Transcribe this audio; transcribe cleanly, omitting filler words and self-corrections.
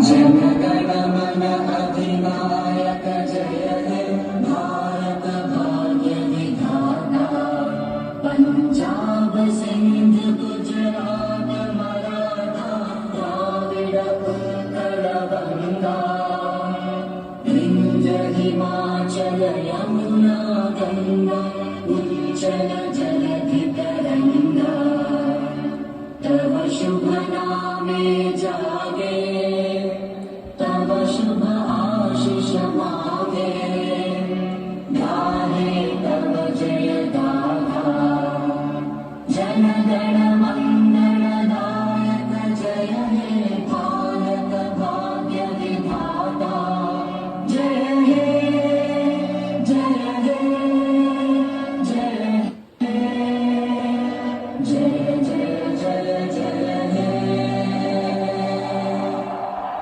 जनगणमन अधिनायक जय हे भारत भाग्य विधाता। पंजाब सिंध गुजरात मराठा द्राविड उत्कल गंगा। विंध्य हिमाचल यमुना गंगा उच्चल जलधि तरंगा। तव शुभ नामे जागे